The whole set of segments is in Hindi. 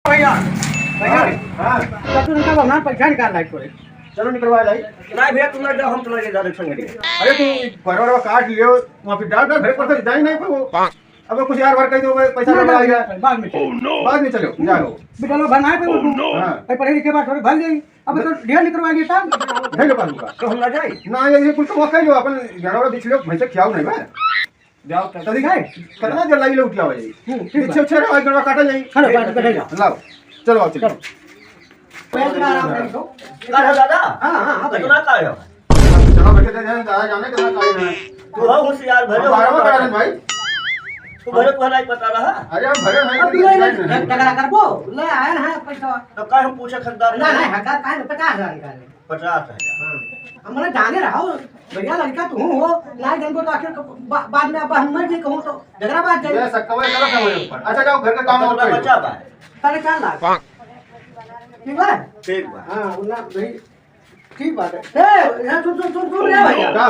भैया भैया हाँ तो तू निकाल ना पैसा निकाल लाइट को चलो निकलवा लाई। नहीं भैया तुम ना जाओ, हम तुम्हारे जा रहे संगे। अरे तू बरवा काट लियो वहाँ पे डाल घर पर जाए नहीं वो अब कुछ यार बार कह दो पैसा लगा आएगा बाद में चलो बाद में चलो जाओ बेटा लो बनाए पे हाँ पढ़े लिखे बात थोड़ी भर जाएगी अब तो ढेर निकलवाएंगे तब नहीं लो पाऊंगा तो हम ना जाए ना ये कुछ तो मौका जो अपन जानवर बिछ लो भैंसे खियाओ नहीं बे जाओ तो दिखाए कितना जल्दी लगी लो उठला हो जाएगी पीछे पीछे रहा गड़वा काटा जाएगी चलो बात कर जाओ लाओ चलो आओ चलो पैसा आराम कर दो का है दादा? हां हां तो ना का है चलो बैठे थे दादा जाने कितना काट है तू हो होशियार भले हो बारवा करा भाई तू भले तो नहीं पता रहा। अरे हम भरे अब नहीं ये टकरा करबो ले आया ना पैसा तो का हम पूछे खरीदार ना नहीं हजार का 50,000 निकाले 50,000। हमने जाने रहा हो भैया लड़का तू हो ना जन को तो आखिर बाद में अब हम भी कहूं तो झगड़ा बात ये जाए सक्का करो कमाई ऊपर अच्छा जाओ घर का काम तो करो बचा बा 4.5 लाख ठीक है ठीक बा। हाँ उन्ना भाई ठीक बात है ए यहाँ सुन रे भैया क्या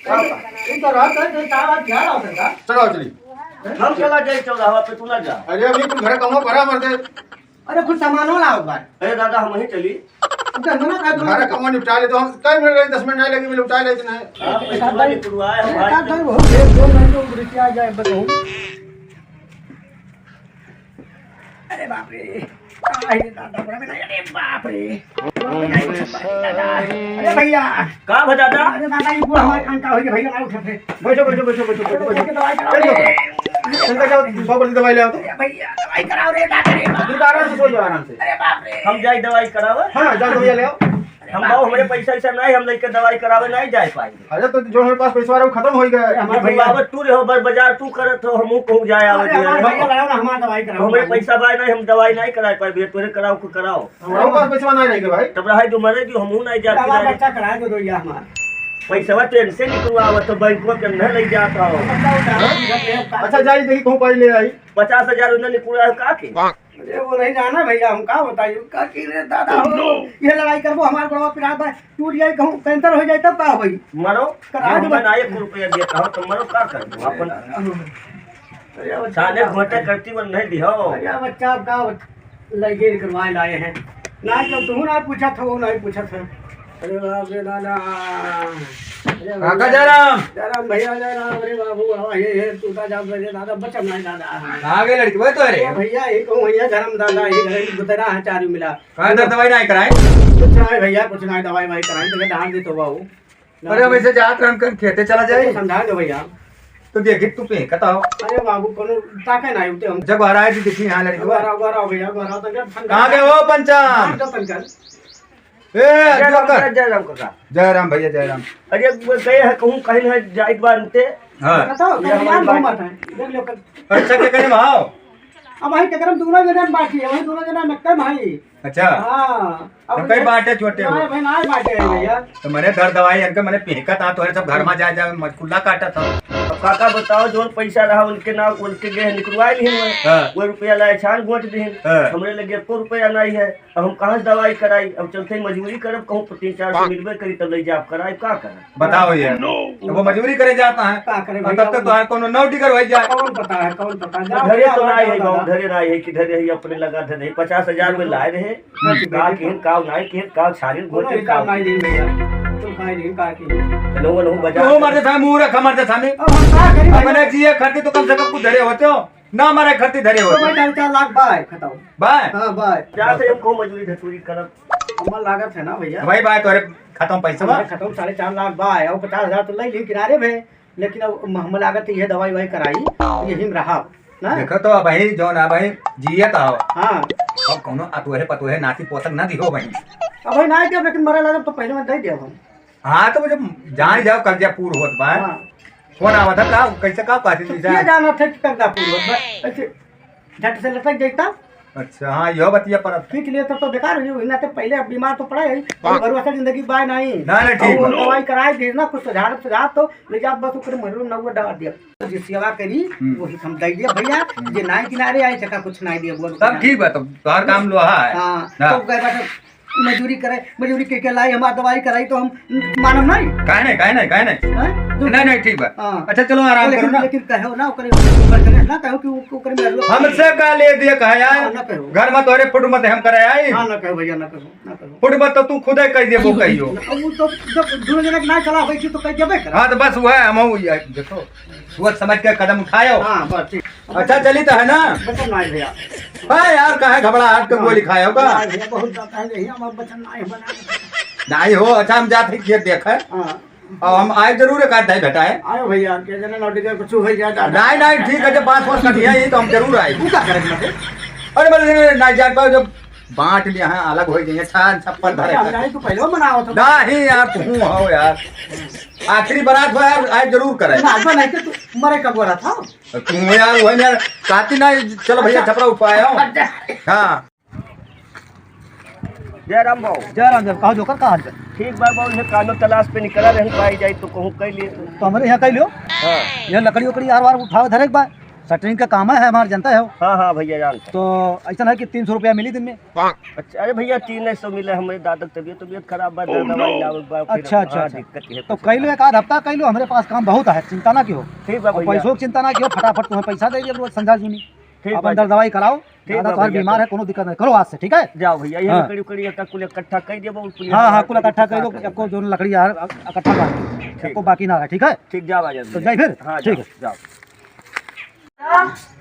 है ये तो रात है तो तार ध्यान आओ का चलो चली हम चला जाए 14 पे तू ना जा। अरे अभी तुम घर कमो भरा मर दे अरे कुछ सामान हो लाओ बार अरे दादा हम वहीं चली। उनका मना कर दो घर कमो निपटा ले तो हम कई मिनट लगे 10 मिनट नहीं लगे मिल उठा ले इतना आप पैसा वाली तुड़वाए हम का भाई। हो एक दो महीने उम्र की आ जाए बताऊं अरे बाप रे आई दादा बड़ा में अरे बाप रे अरे भैया का भा दादा? अरे दादा ये पूरा हमारे कांटा हो गया भैया ना उठे बैठो बैठो बैठो बैठो बैठो दवाई कराओ रे इनका जाओ 100 पर दवाई ले आओ तो भैया दवाई कराओ रे दादा रे इनका आराम से सो जाओ आराम से अरे बाप रे हम जाए दवाई करावे। हां जाओ दवाई ले आओ हम बाबू हमारे पैसा ऐसा नहीं, हम लेके दवाई करावे नहीं जा पाएंगे। अरे तो जो हमारे पास पैसा आ रहा वो खत्म हो गया हमारे भैया अब तू रहो बाजार तू करत हो, हम कहूं जाए आवे अरे हमारे भैया दिए। लगाओ ना हमारा दवाई कराओ हमारे पैसा भाई नहीं, हम दवाई नहीं करा पाए भैया, तोरे कराओ को कराओ। हमारे पास पैसा नहीं रहेगा भाई तब रहा जो मरे जो हमहू नहीं जा हमारा पाए। बच्चा करा दो या हमारा पैसा ट्रेन से निकलवा तो बैंक में नहीं ले जाता हो। अच्छा जाइए देखी कहूं पाई ले आई 50,000 उन्हें निकला का के अरे वो नहीं जाना भैया हम का बताइए का कि रे दादा हो ये लड़ाई करबो हमारे बड़वा पिरा टूट जाए कहूं कैंसर हो जाए तब का होई मरो करा दो। मैं ना 1 रुपया देता हूं तो मरो का कर दो अपन अरे साले घोटे करती वो नहीं दियो। अरे बच्चा का लगे करवाए लाए हैं ना जब तू ना पूछा था वो नहीं पूछा था अरे बाप रे दादा अरे काका जयराम जयराम भैया जयराम अरे बाबू ये टूटा जा रे दादा बच्चा नहीं दादा आगे लड़की वो तो अरे भैया ये कहूं भैया धर्म दादा ये घर बतेरा है चारू मिला कहां दर दवाई नहीं कराए कुछ नहीं भैया कुछ नहीं दवाई वाई कराएं तो डाल दे तो बाबू अरे वैसे जात रन कर खेते चला जाए समझा दो भैया तो देखी तू पे बताओ अरे बाबू कोनो ताके नहीं उठे हम जब आ रहा है देखी यहां लड़की गौरव भैया गौरव तो कहां गए हो पंचाम पंकज ए जोकर जयराम काका। जयराम भैया जयराम अरे वो गए हैं कहूं कहीं है जाइत बांधते। हां बताओ यार घूमत है देख लो अच्छा के कने भाव अब भाई टकरम दोनों जना बाकी है वही दोनों जना नक्का भाई अच्छा हां अब कई बाटे छोटे हो भाई ना बाटे है भैया तो मैंने घर दवाई इनके मैंने फेंका था तो सब घर में जा मजकुल्ला काटा था अब काका बताओ जो पैसा रहा उनके नाम उनके गए निकलवाए नहीं हुए। हाँ। वो रुपया लाए छान गोच दी हाँ। हमरे लगे 1 रुपया नहीं है। अब हम कहाँ से दवाई कराई, अब चलते ही मजबूरी करब कहूँ 3-4 सौ मिलबे करी तब ले जाप कराई का कर बताओ ये अब वो मजबूरी करे जाता है का करे और तब तक तो कोनो नौ टिकर हो जाए कौन पता है धरे तो नहीं है गाँव धरे नहीं है कि धरे है अपने लगा धरे 50,000 में लाए रहे का केहन काव नहीं केहन काव छानिल घोटे काव नहीं दिन भैया तुम खाई दिन का की लोगों ने बजा तो मारते था मुंह रखा मारते था नहीं अब हम का करी अपने जिए खर्चे तो कम से कम कुछ धरे होते हो ना हमारे खर्चे धरे तो होते भाई 4 लाख बाय खताओ बाय हां बाय जाते हमको मजदूरी धतूरी करब हमार लागत है ना भैया भाई बाय तोरे खत्म पैसा बा खत्म 4.5 लाख बाय और 50,000 तो ले ली किनारे में लेकिन अब हम लागत ये दवाई वाई कराई यही में रहा ना देखो तो भाई जो ना भाई जिए तो हां अब कोनो अतुहे पतुहे नाती पोतक ना दिहो भाई अब भाई ना दे लेकिन मरे लगा तो पहले में दे दे हम हाँ तो मुझे जान जाओ कर्जा पूर होत बा हां फोन आवा था का कैसे का पाती ये जा जाना था कि करदा पूर्व ऐसे झट से लटक जाता अच्छा हाँ यो बतिया पर खींच लिए तो बेकार हो ना तो पहले बीमार तो पड़ा है और घर वाला जिंदगी बाय नहीं ना ना ठीक और दवाई कराए देना कुछ सुधार तो ले जा बस ऊपर मरू नव डाल दिया तो जिस सेवा करी वही हम दे दिया भैया जे नाई किनारे आए चका कुछ नहीं दिया बोल सब ठीक बा तो तोहर काम लोहा है हां हाँ। तो गए बात मजदूरी करे, मजदूरी के लाई हमार दवाई कराई तो हम मानम नहीं। काहे नहीं हैं? नहीं नहीं ठीक बा। हाँ। अच्छा चलो आराम करो ना। लेकिन कहो ना ओकरे ऊपर करे ना, कहो कि ओकरे में लोग हमसे का ले दिए कहे हाँ, यार ना कहो। घर में तोरे फुट मत हम करे आई हाँ ना कहो भैया, ना कहो, ना कहो। फुट मत तो तू खुद ही कह दे वो कहियो। वो तो जब दूर जगह ना चला भाई तो कह देबे करा। हाँ तो बस वो है हम देखो सोच समझ के कदम उठायो। हाँ बस ठीक। अच्छा चली तो है ना। बचन नहीं भैया। हाँ यार काहे घबराहट के गोली खाए होगा। नहीं भैया, बहुत जाता है यही हम बचन नहीं बना। नहीं हो अच्छा हम जाते खेत देखे हाँ और हम आए जरूर एक आध भेटाए। आयो भैया के जना लौट के कुछ हो जाता। नहीं नहीं ठीक है जब बात बात कटिया ये तो हम जरूर आए। तू क्या करेगा? अरे बोले नहीं जान पाओ जब बांट लिया है अलग हो जाएंगे छान छप्पन भरे नहीं तो पहले बनाओ तो नहीं यार तू हो यार आखिरी बारात हो यार आज जरूर करे। ना नहीं तो तू मरे कब रहा था? तू यार वही यार कहती नहीं चलो भैया छपरा उपाय हो। हाँ जय राम बाबू। जय राम, कहा जोकर कहा हाल? ठीक बा बाबू, ये कानो तलाश पे निकला रहे पाई जाए तो कहूँ कह लिए। तो हमारे यहाँ कह लियो। हाँ यह लकड़ी उकड़ी हर बार उठाओ धरे एक बार सटरिंग का काम है हमारे जनता है वो। हाँ हाँ भैया जानता। तो ऐसा है कि 300 रुपया मिली दिन में। अच्छा अरे भैया 300 मिले, हमारे दादा की तबीयत खराब बा, दवाई लाओ एक बार फिर। अच्छा अच्छा हाँ, अच्छा। दिक्कत है तो कह लो एक आध हफ्ता कह लो, हमारे पास काम बहुत है, चिंता ना क्यों। ठीक बा भैया। पैसों की चिंता ना क्यों, फटाफट तुम्हें पैसा दे दिए रोज समझा सुनी। ठीक आप बा अंदर दवाई कराओ, ठीक दादा बा तुम्हारा भैया। बीमार है, कोनो दिक्कत नहीं, करो आज से ठीक है। जाओ भैया ये हाँ। लकड़ी उकड़ी का कुल इकट्ठा कर दिया बाबू। हाँ हाँ कुल इकट्ठा कर दो, आपको जो लकड़ी यार इकट्ठा कर आपको बाकी ना है ठीक है। ठीक जाओ आज तो जाए फिर। हाँ ठीक है जाओ।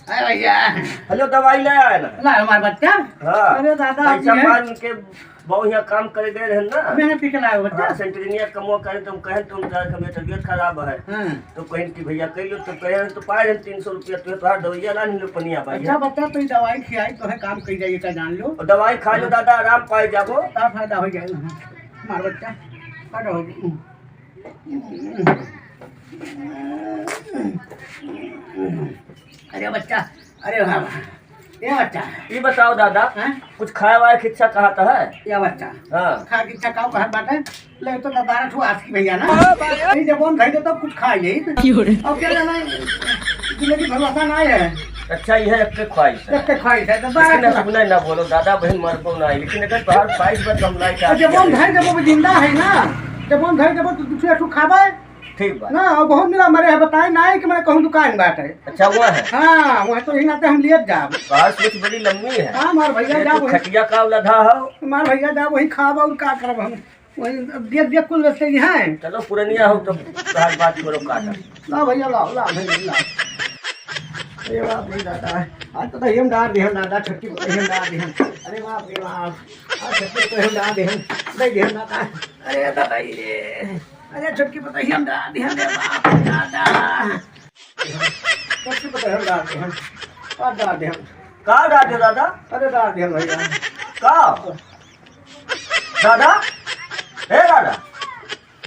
भैया हेलो दवाई ले आए ना। ला हमारे बच्चा। हाँ अरे दादा पैसा मान के बहुत यहाँ काम करे गए रहे ना। मैंने पी के लाया बच्चा। हाँ, सेंट्रिनिया कमो करे तुम कहे तुम तबीयत खराब है हाँ। तो कहें कि भैया कह लो तो कहे तो पाए 300 रुपया तो दवाइया ला नहीं लो पनिया पाई अच्छा बच्चा तो दवाई खिलाई तो है काम कर जाइए, जान लो और दवाई खा लो दादा आराम पाए जाबो। क्या फायदा हो जाएगा हमारा बच्चा कट हो अरे बच्चा, अरे बाबा ये बच्चा ये बताओ दादा हैं? कुछ खाए वाए की इच्छा कहा था है। ये बच्चा हाँ खा की इच्छा काऊ कहत बाटे ले तो दादा ठू आज की भैया ना ये जब हम खाई तो कुछ खा ले और क्या जाना जिंदगी भरोसा ना है। अच्छा ये है एक ख्वाहिश है। जब ख्वाहिश है तो लेकिन बारह सुना ना बोलो दादा बहन मर को ना लेकिन अगर बाहर ख्वाहिश पर कम लाई जब हम घर जब वो जिंदा है ना, जब हम घर जब तो दूसरे ठू खाबे ठीक बात। ना और बहुत मेरा मरे है बताए ना है कि मैं कहूँ दुकान बात है। अच्छा हुआ है हाँ वहाँ तो यही नाते हम लिए जाब। बाहर सोच बड़ी लंबी है। हाँ मार भैया ये जाब तो वही, खटिया का लधा हो। मार भैया जाब वही खाब और का करब हम वही देख देख कुल रस्ते ही हैं। चलो पुरनिया हो तो बात बात करो काटा। ला भैया लाओ ला भैया ला। अरे बाप रे दादा आज तो हम डाल दे हम दादा छुट्टी को हम डाल दे हम। अरे बाप रे बाप आज छुट्टी को हम डाल दे हम दे दे हम दादा। अरे दादा ये अरे छुट्टी को हम डाल दे हम बाप रे दादा छुट्टी को हम डाल दे हम और डाल दे हम। कहाँ डाल दे दादा? अरे डाल दे हम भैया कहाँ दादा? हे दादा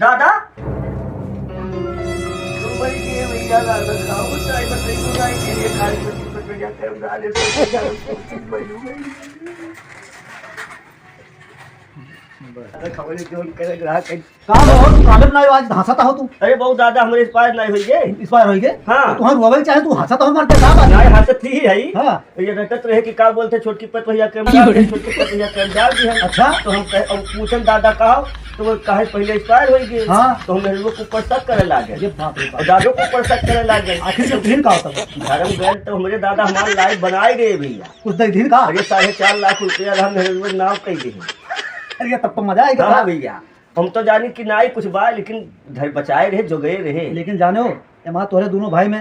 दादा भैया दादा खाओ चाय बताइए चाय के लिए खाली बच्ची जाकर हम डाले खबर जोन करे ग्राहक काम हो तू काले बनायो आज हंसता हो तू। अरे बहुत दादा हमारे इस पार नहीं हुई गए। इस बार होई के हाँ। तू हम रोवे चाहे तू हंसता हो मरते का बात नहीं हाथ थी है हां ये रहता रहे कि का बोलते छोटकी पत भैया के छोटकी पत भैया के डाल दी है। अच्छा तो हम कहे और पूछन दादा कहा तो वो कहे पहले एक्सपायर हो गई। हाँ। तो हम लोग को ऊपर शक करे लागे ये बाप रे और बाप दादो को ऊपर शक करे लागे। आखिर से दिन का होता है धर्म गए तो हमारे दादा हमारे लाइफ बनाए गए भैया। कुछ दिन का। अरे 4.5 लाख रुपया हम मेरे नाम कह दी। अरे तब तो मजा आएगा। हाँ भैया हम तो जानी कि ना ही कुछ बा लेकिन धर बचाए रहे जो गए रहे। लेकिन जानो एमा तोरे दोनों भाई में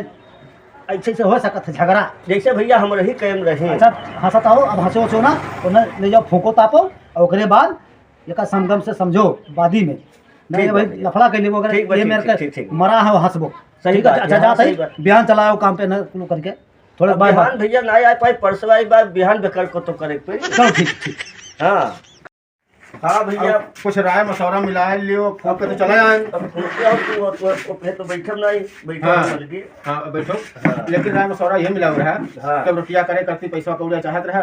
ऐसे से हो सकत है झगड़ा। जैसे भैया हम रही कैम रहे। अच्छा हंसता हो अब हंसो हंसो ना तो न ले जाओ फूको तापो और ओकरे बाद एक संगम से समझो वादी में नहीं ठीक भाई बात है। लफड़ा कर लेबो ठीक बात, ये ठीक, मेरे ठीक, के ठीक। मरा है वो हंसबो सही ठीक है। बात है, अच्छा हाँ, जाता सही है बात। बयान चलाओ काम पे न कुल करके थोड़ा बाय बिहान भैया ना आ पाए परसों आई बार बिहान बेकर को तो करे पे। चलो ठीक ठीक। हाँ हाँ भैया अब कुछ राय मशवरा मिला लियो फोन पे तो चला जाए। अब क्या तू तो बैठम नहीं बैठो हाँ। बोल के। हाँ बैठो हाँ। लेकिन राय मशवरा ये मिला हुआ है हाँ। तब रोटियां करे करती पैसा कौड़िया चाहत रहा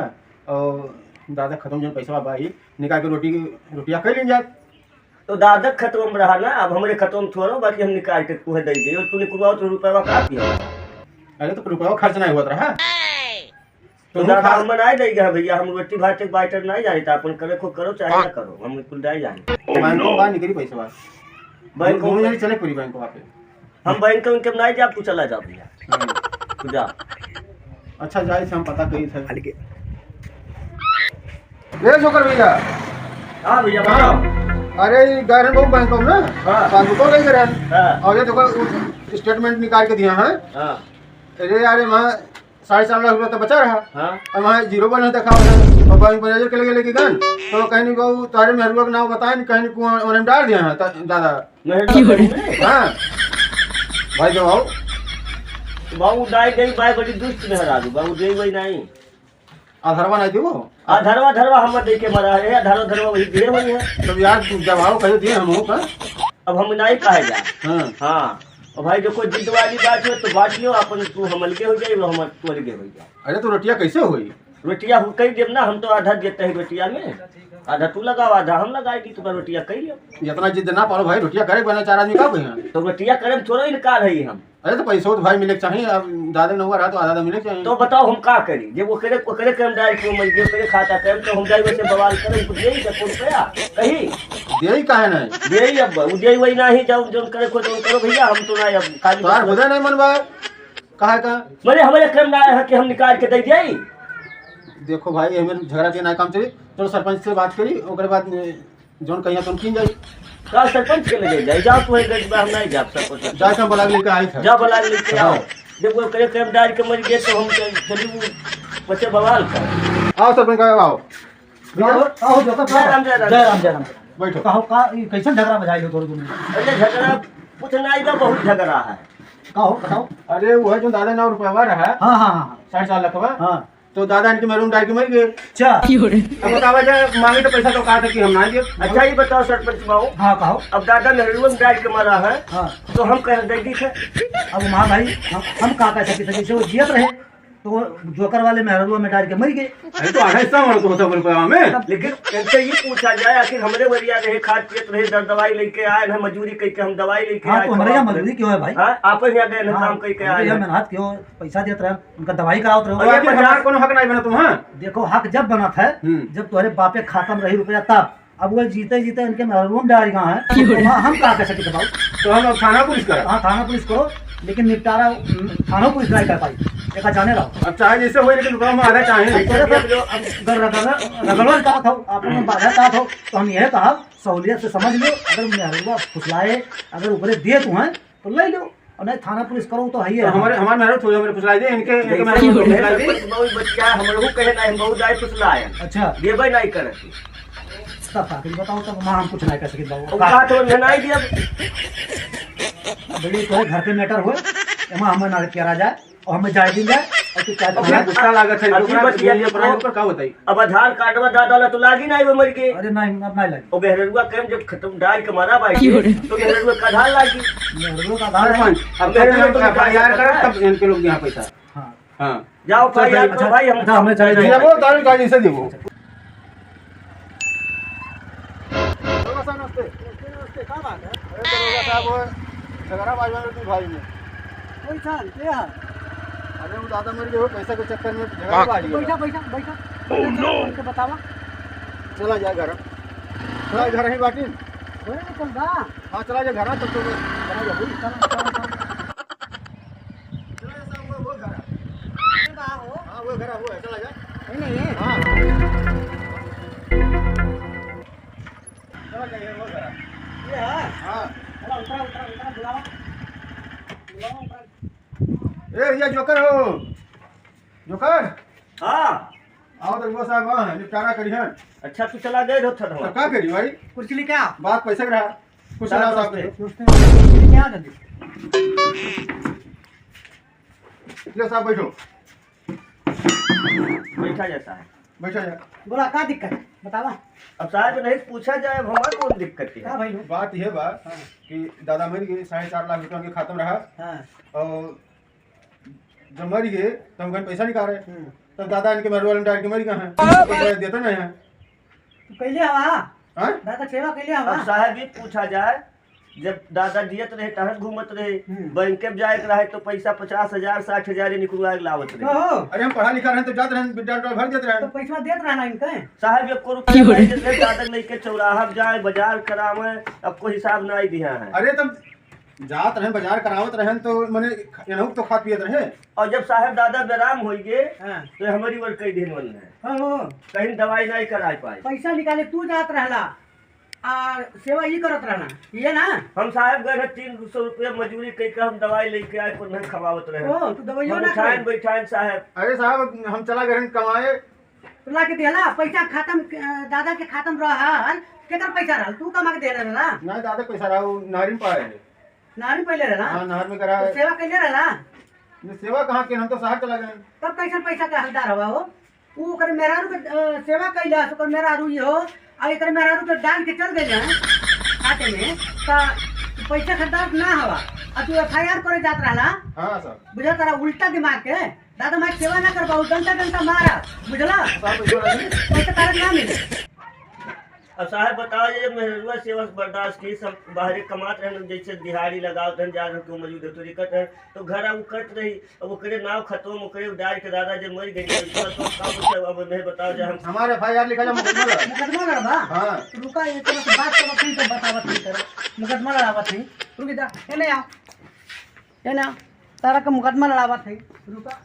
और दादा खत्म जो पैसा बाई निकाल के रोटियां कर लीन जात। तो दादा खत्म में रहा ना अब हमारे खत्म थोड़ा बाकी हम निकाल के तुम्हें दे दिए तूने कुछ तो रुपया का दिया। अरे तो रुपया खर्च नहीं हुआ रहा तो दादा हम बनाए देगा भैया, हम रोटी भात एक बाइटर नहीं जाने, अपन करे को करो चाहे ना करो, हम कुल नहीं जाने। बैंकों बाहर निकली पैसे बाहर बैंक दोनों जने चले पूरी बैंक वहाँ पे। हम बैंक उनके नहीं जा, तू चला जा भैया, तू जा। अच्छा जाए से हम पता कही थे ये जोकर भैया। हाँ भैया बताओ। अरे गए हैं बहुत बैंकों में ना, हाँ। पासबुकों ले गए हाँ और ये देखो स्टेटमेंट निकाल के दिया है। हाँ अरे यार वहाँ 4.5 लाख रुपया तो बचा रहा हाँ और वहाँ जीरो बैलेंस देखा हुआ है और बैंक मैनेजर के लेके गन तो कहीं नहीं बाबू तारे मेहरुआ का नाम बताए नहीं, कहीं कुआं उन्हें डाल दिया है दादा। हाँ भाई जो आओ बाबू दाई गई बाई बड़ी दुष्ट में हरा दू बाबू दे वही नहीं आधारवा नहीं दियो धरवा धरवा हम देख के मरा है, धरवा धरवा वही दिए हुई है। तब यार जब आओ कहीं दिए हम का। अब हम नहीं कहे जा। हाँ हाँ और भाई देखो जिद वाली बात हो तो बांट लियो, अपन तू हम अलगे हो जाए, हम तू अलगे हो जाए। अरे तो रोटियां कैसे हुई? रोटियां हम कही देव ना, हम तो आधा देते हैं रोटिया में, आधा तू लगाओ आधा हम लगाएगी, तुम्हारा रोटियां कही लियो। इतना जिद ना पालो भाई, रोटियां करे बना 4 आदमी का भैया। तो रोटियां करे में थोड़ा इनकार है हम। अरे तो पैसा तो भाई मिले चाहिए, अब दादा नंबर रहा तो आधा मिले चाहिए। तो बताओ हम का करी, जब वो करे कम डाल क्यों मर गए, करे खाता कम तो हम जाए वैसे बवाल करें कुछ यही से रुपया कही दे ही काहे नहीं दे अब उदय वही नहीं जाओ जो करे को जो करो भैया, हम तो नहीं अब खाली तो यार खुदा नहीं मनवा कहा का। मेरे हमारे क्रम ना है कि हम निकाल के दे जाई। देखो भाई हमें झगड़ा के ना काम चली, चलो सरपंच से बात करी ओकरे बाद जोन कहिया तुम किन जाई का सरपंच के लगे जाए जाओ, तो हम नहीं जा सरपंच जाए हम बुला के लेके आई था। जा बुला लेके आओ, जब वो करे क्रम डाल के मर गए तो हम चली वो बच्चे बवाल कर। आओ सरपंच का आओ आओ जो का जय राम, जय राम। जय राम जय राम। बैठो। कहो का कैसे झगड़ा बजाई लो थोड़ी तुम? अरे झगड़ा कुछ नहीं था, बहुत झगड़ा है। कहो बताओ। अरे वो है जो दादा 9 रुपया रहा है हाँ हाँ हाँ 4.5 लाख का, हाँ तो दादा इनके मेरून डाल के मर गए। अच्छा अब बतावा जाए मांगे तो पैसा तो कहा था कि हम ना दिए। अच्छा ये बताओ सरपंच बाबू, हाँ कहो। अब दादा नेहरू में डाल के मरा है हाँ तो हम कह देगी थे। अब वहाँ भाई हम का कह सकते थे, जैसे वो जियत रहे तो वो जोकर वाले मेहरुआ में डाल के मर गए। अरे तो आधा हिस्सा हमारा तो होता रुपया में। लेकिन इनसे ये पूछा जाए आखिर हमरे वरिया रहे, खाद पियत रहे, दवाई लेके आए ना, मजूरी करके हम दवाई लेके हाँ आए। तो हमारे यहाँ मजबूरी क्यों है भाई? हाँ आप यहाँ गए ना काम करके आए हैं। मेहनत क्यों पैसा देते रहे, उनका दवाई कराओ तो रहे। आखिर हमारा कोनो हक नहीं बना तुम। हाँ देखो हक जब बना था जब तुम्हारे बापे खाता में रही रुपया तब, अब वो जीते जीते इनके महरूम डाल गए हैं तो हम क्या कर सकते बताओ? तो हम अब थाना पुलिस करें। हाँ थाना पुलिस करो, लेकिन निपटारा थाना पुलिस नहीं कर पाई, एक जाने रहो। अब चाहे जैसे हो लेकिन हम आधा चाहे। रगड़वा का था आपने बाधा का था तो हम यह कहा सहूलियत से समझ लो, अगर महरूबा फुसलाए अगर ऊपरे दिए तू हैं तो ले लो, और नहीं थाना पुलिस करो तो है हमारे मेहनत थोड़ी हमारे फुसलाई दे इनके बहुत बच्चा हमारे कहे ना हम बहुत आए कुछ लाए। अच्छा देवे नहीं करे तब ताकि बताओ, तब वहाँ हम कुछ नहीं कर सके बाबू। कहा तो नहीं दिया बड़ी तो घर पे मैटर हुए एमा हमें ना किया जाए और हमें जाए दी जाए और तू चाहे गुस्सा लागत है अभी बचिया ये पर का बताई। अब आधार कार्ड में दादा तो लागी नहीं वो मर के। अरे नहीं अब नहीं लगे और बेहरुआ कम जब खत्म डाल के मारा भाई तो बेहरुआ का आधार लागी। मेहरुआ का आधार है। अब एफआईआर करें तब इनके लोग यहाँ पैसा। हाँ हाँ जाओ भाई हम अच्छा हमें चाहिए ये वो दारू गाड़ी से देवो। भाई ने कोई चाल क्या है? अरे वो दादा मर गए हो पैसा के चक्कर में झगड़ा बाजी हो। बैठा बैठा बैठा उनके बतावा चला जाए घर, चला घर ही बाटी। ओए चल गा हाँ चला जाए घर तब तो चला जा भाई चल हाँ वो घर वो है चला जाए। नहीं नहीं हाँ चला जाइए वो घर। ये है हाँ चला उतरा उतरा उतरा बुलावा बुलावा उतरा। ए ये जोकर हो जोकर हाँ आओ तो वो साहब हाँ निपटारा करिहन। अच्छा तू चला गए तो क्या करी भाई कुर्सी लेके आ बात पैसे का रहा कुछ ना साहब लेके आ जल्दी। ले साहब बैठो बैठा जैसा है। बैठा जा। बोला क्या दिक्कत है बतावा। अब साहब नहीं पूछा जाए अब हमारे कौन दिक्कत क्या है। भाई बात यह बा कि दादा मर गए 4.5 लाख रुपया उनके खाते में रहा हाँ और जब मर गए तो हम कहीं पैसा निकाले तब दादा इनके मरवाले में डाल के मर गए हैं तो देते नहीं है। तू कैले हवा हाँ दादा सेवा कैले हवा। अब साहब ये पूछा जाए जब दादा जियत रहे तहत घूमत रहे बैंक में जाए के रहे तो पैसा 50,000 60,000 निकलवा के लावत रहे। हो अरे हम पढ़ा लिखा रहे तो जाते रहे विद्यालय भर देते तो रहे। पैसा देत रहना इनका साहब एक को रुपया नहीं देते रहे, दादा लेके चौराहा पे जाए बाजार करावे, अब कोई हिसाब नहीं दिया है। अरे तब जात रहे बाजार करावत रहे तो मने एनहु तो खा पियत रहे। और जब साहब दादा बेराम हो गए हाँ तो हमारी वर्ग कई दिन बन है, हो कहीं दवाई नहीं करा पाए। पैसा निकाले तू जात रहला और सेवा ये करत रहना ये ना। हम साहब गए 300 रुपया मजदूरी कई का हम दवाई लेके आए पर नहीं खवावत रहे। ओ तू दवाइयो ना उठाए करे बैठाए साहब। अरे साहब हम चला गए कमाए। तू ला के देला पैसा खत्म दादा के खत्म रहल केकर पैसा रहल तू कमा के दे रहला ना दादा पैसा रहा नारी पाए। नारी पहले रहला हाँ नहर में करा तो सेवा कैले रहला सेवा कहाँ के हम तो शहर चला गए। तब कैसे पैसा का हकदार हवा हो ऊ ओकर मेहरारू के सेवा कैला ओकर मेहरारू ये हो आ एकर मेहरारू के डाल के चल गए खाते में तो पैसा खरीदार ना हवा और तू FIR करे जात रहला। हाँ सर बुझा तारा उल्टा दिमाग के दादा मैं सेवा ना कर पाऊ डंटा डंटा मारा बुझला पैसा तारा ना मिले। और साहब बताओ ये मेहरुआ सेवा से बर्दाश्त की सब बाहरी कमात रहे जैसे दिहाड़ी लगाओ तन जा रहे क्यों मौजूद तो दिक्कत है तो घर अब कट रही अब वो करे नाव खत्म वो करे डाल के दादा जब मर गई तो काम अब नहीं बताओ जो हम हमारे FIR लिखा जा मुकदमा लगा। मुकदमा लड़ा हाँ रुका ये तो बात करत नहीं तो बतावत नहीं कर मुकदमा लड़ावत नहीं रुक जा एने आओ एने आओ तारा का मुकदमा लड़ावत है रुका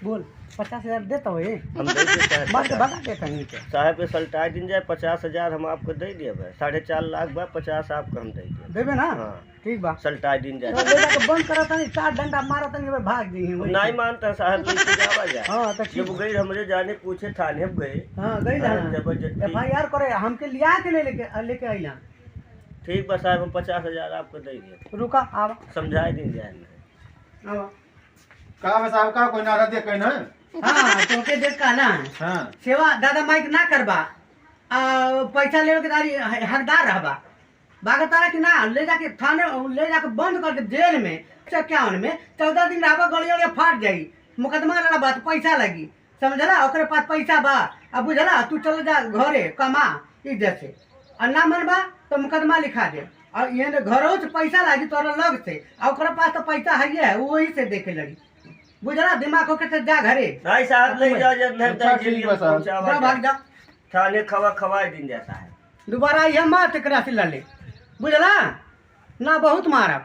बोल 50,000 देता हो ये हम दे देते हैं। बात बता देता है नीचे साहब पे सल्टा दिन जाए 50,000 हम आपको दे दिए भाई 4.5 लाख बा 50 आपको हम दे दिए। देबे ना हाँ ठीक बा सल्टा दिन तो जाए ले जाके बंद करत नहीं 4 डंडा मारत नहीं भाग दी है नहीं मानता साहब लेके जावा जाए। हां तो जब गई हमरे जाने पूछे थाने पे गए। हां गई ना जबरदस्ती FIR करे हमके लिया के लेके आइला ठीक बा साहब हम 50,000 आपको दे दिए। रुका आवा समझाए दिन जाए आवा का साहब का कोई नारा दे कहीं ना। हाँ तो के देख कहना है हाँ सेवा दादा माइक ना करबा पैसा लेवे के तारी हकदार रहबा बागा तारा कि ना ले जाके थाने ले जाके बंद कर दे जेल में 51 में 14 दिन रहबा गलियों फाट जाई मुकदमा लड़ा बात पैसा लगी समझला ओकरे पास पैसा बा अब बुझला तू चल जा घरे कमा इज्जत से और ना मनबा तो मुकदमा लिखा दे और ये घरों से पैसा लागी तोरा लग से और ओकरे पास तो पैसा है वही से देखे लगी बुझला दिमाग होके तो जा घरे नहीं साहब ले जाओ जब नहीं अच्छा, तो ठीक बा साहब। जा भाग जा थाने खवाए दिन जाता है। दोबारा यह मत एकरा से लड़े बुझला ना बहुत मारा